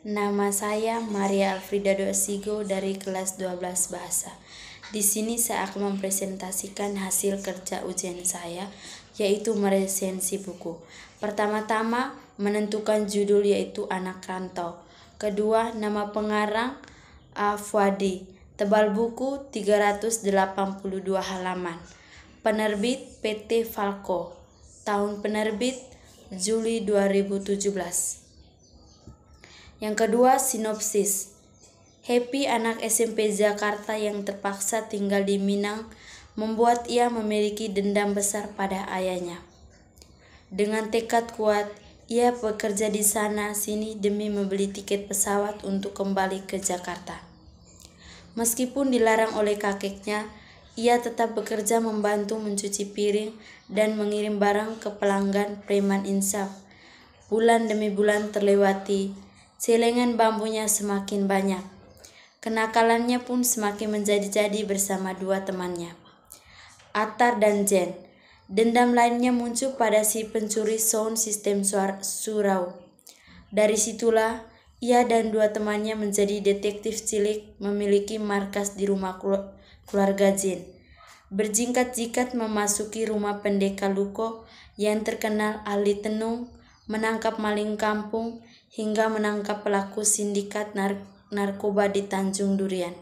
Nama saya Maria Alfrida Dosigo dari kelas 12 Bahasa. Di sini saya akan mempresentasikan hasil kerja ujian saya, yaitu meresensi buku. Pertama-tama, menentukan judul yaitu Anak Rantau. Kedua, nama pengarang Fuadi. Tebal buku 382 halaman. Penerbit PT Falco. Tahun penerbit Juli 2017. Yang kedua, sinopsis. Happy, anak SMP Jakarta yang terpaksa tinggal di Minang, membuat ia memiliki dendam besar pada ayahnya. Dengan tekad kuat, ia bekerja di sana-sini demi membeli tiket pesawat untuk kembali ke Jakarta. Meskipun dilarang oleh kakeknya, ia tetap bekerja membantu mencuci piring dan mengirim barang ke pelanggan preman insaf. Bulan demi bulan terlewati, celengan bambunya semakin banyak. Kenakalannya pun semakin menjadi-jadi bersama dua temannya, Atar dan Jen. Dendam lainnya muncul pada si pencuri sound sistem surau. Dari situlah ia dan dua temannya menjadi detektif cilik memiliki markas di rumah keluarga Jen. Berjingkat-jingkat memasuki rumah pendekar Luko yang terkenal ahli tenung, menangkap maling kampung, hingga menangkap pelaku sindikat narkoba di Tanjung Durian.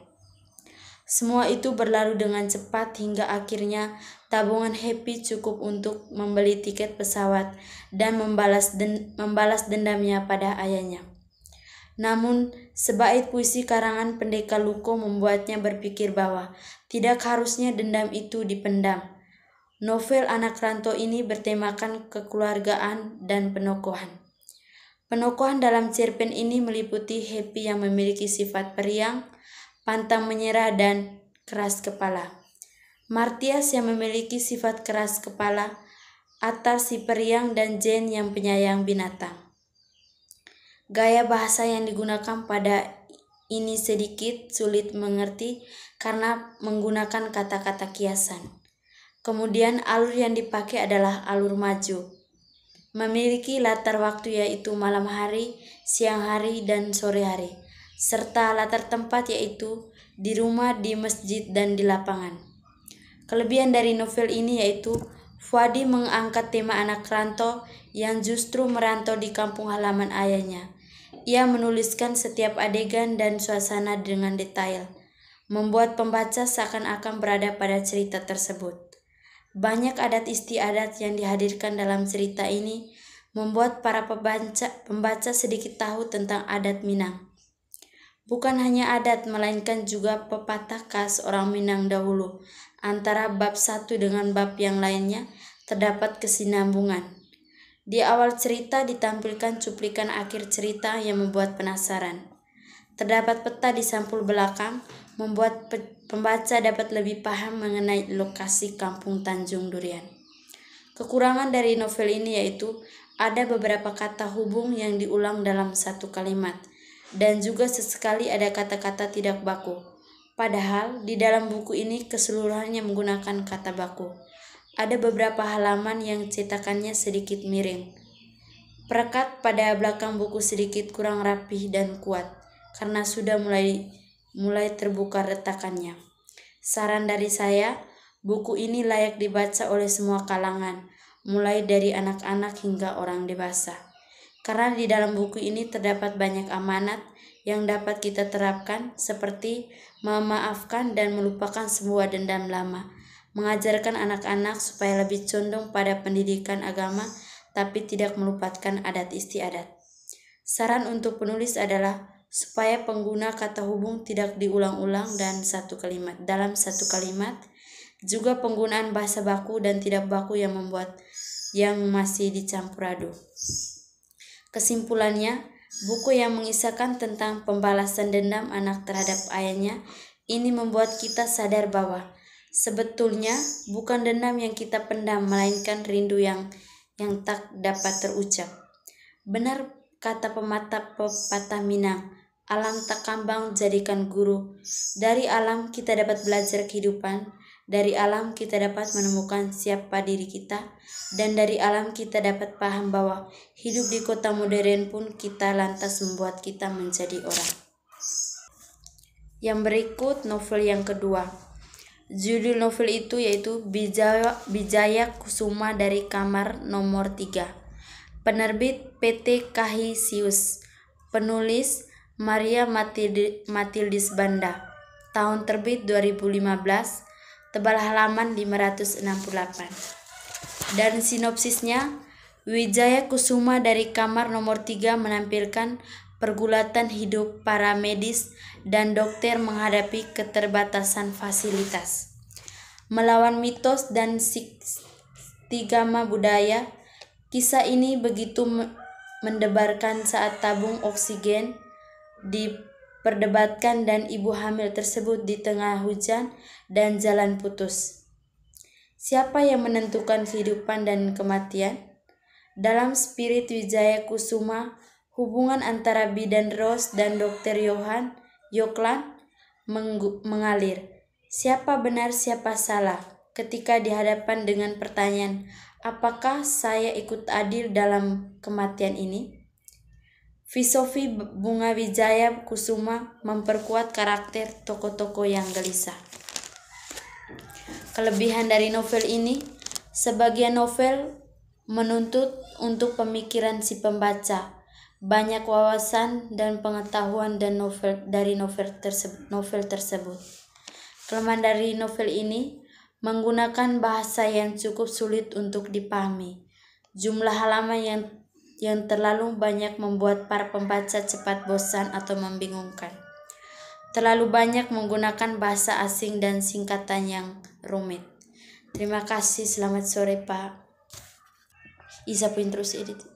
Semua itu berlalu dengan cepat hingga akhirnya tabungan Happy cukup untuk membeli tiket pesawat dan membalas dendamnya pada ayahnya. Namun, sebaik puisi karangan pendekar Luko membuatnya berpikir bahwa tidak harusnya dendam itu dipendam. Novel Anak Rantau ini bertemakan kekeluargaan dan penokohan. Penokohan dalam cerpen ini meliputi Happy yang memiliki sifat periang, pantang menyerah, dan keras kepala. Martias yang memiliki sifat keras kepala, Atar si periang, dan Jen yang penyayang binatang. Gaya bahasa yang digunakan pada ini sedikit sulit mengerti karena menggunakan kata-kata kiasan. Kemudian alur yang dipakai adalah alur maju. Memiliki latar waktu yaitu malam hari, siang hari, dan sore hari, serta latar tempat yaitu di rumah, di masjid, dan di lapangan. Kelebihan dari novel ini yaitu Fuadi mengangkat tema anak rantau yang justru merantau di kampung halaman ayahnya. Ia menuliskan setiap adegan dan suasana dengan detail, membuat pembaca seakan-akan berada pada cerita tersebut. Banyak adat istiadat yang dihadirkan dalam cerita ini membuat para pembaca sedikit tahu tentang adat Minang. Bukan hanya adat, melainkan juga pepatah khas orang Minang dahulu. Antara bab satu dengan bab yang lainnya terdapat kesinambungan. Di awal cerita ditampilkan cuplikan akhir cerita yang membuat penasaran. Terdapat peta di sampul belakang, membuat pembaca dapat lebih paham mengenai lokasi kampung Tanjung Durian. Kekurangan dari novel ini yaitu ada beberapa kata hubung yang diulang dalam satu kalimat, dan juga sesekali ada kata-kata tidak baku. Padahal di dalam buku ini keseluruhannya menggunakan kata baku. Ada beberapa halaman yang cetakannya sedikit miring. Perekat pada belakang buku sedikit kurang rapih dan kuat, karena sudah mulai terbuka retakannya. Saran dari saya, buku ini layak dibaca oleh semua kalangan, mulai dari anak-anak hingga orang dewasa. Karena di dalam buku ini terdapat banyak amanat yang dapat kita terapkan, seperti memaafkan dan melupakan semua dendam lama, mengajarkan anak-anak supaya lebih condong pada pendidikan agama, tapi tidak melupakan adat istiadat. Saran untuk penulis adalah supaya pengguna kata hubung tidak diulang-ulang dalam satu kalimat, juga penggunaan bahasa baku dan tidak baku yang masih dicampur aduk. Kesimpulannya, buku yang mengisahkan tentang pembalasan dendam anak terhadap ayahnya ini membuat kita sadar bahwa sebetulnya bukan dendam yang kita pendam, melainkan rindu yang tak dapat terucap. Benar kata pepatah Minang, alam tak kambang jadikan guru. Dari alam kita dapat belajar kehidupan, Dari alam kita dapat menemukan siapa diri kita, dan dari alam kita dapat paham bahwa hidup di kota modern pun kita lantas membuat kita menjadi orang. Yang berikut novel yang kedua. Judul novel itu yaitu Bijaya Kusuma dari Kamar nomor 3. Penerbit PT Kahisius. Penulis Maria Matildis Banda. Tahun terbit 2015. Tebal halaman 568. Dan sinopsisnya, Wijaya Kusuma dari Kamar nomor 3 menampilkan pergulatan hidup para medis dan dokter menghadapi keterbatasan fasilitas. Melawan mitos dan stigma budaya, kisah ini begitu mendebarkan saat tabung oksigen diperdebatkan dan ibu hamil tersebut di tengah hujan dan jalan putus. Siapa yang menentukan kehidupan dan kematian? Dalam spirit Wijaya Kusuma, hubungan antara bidan Rose dan Dr. Yoklan mengalir. Siapa benar, siapa salah? Ketika dihadapkan dengan pertanyaan, apakah saya ikut adil dalam kematian ini? Filosofi Bunga Wijaya Kusuma memperkuat karakter tokoh-tokoh yang gelisah. Kelebihan dari novel ini, sebagian novel menuntut untuk pemikiran si pembaca, banyak wawasan dan pengetahuan dan novel tersebut. Kelemahan dari novel ini menggunakan bahasa yang cukup sulit untuk dipahami. Jumlah halaman yang terlalu banyak membuat para pembaca cepat bosan atau membingungkan. Terlalu banyak menggunakan bahasa asing dan singkatan yang rumit. Terima kasih, selamat sore Pak. Isa Pinterus Edit.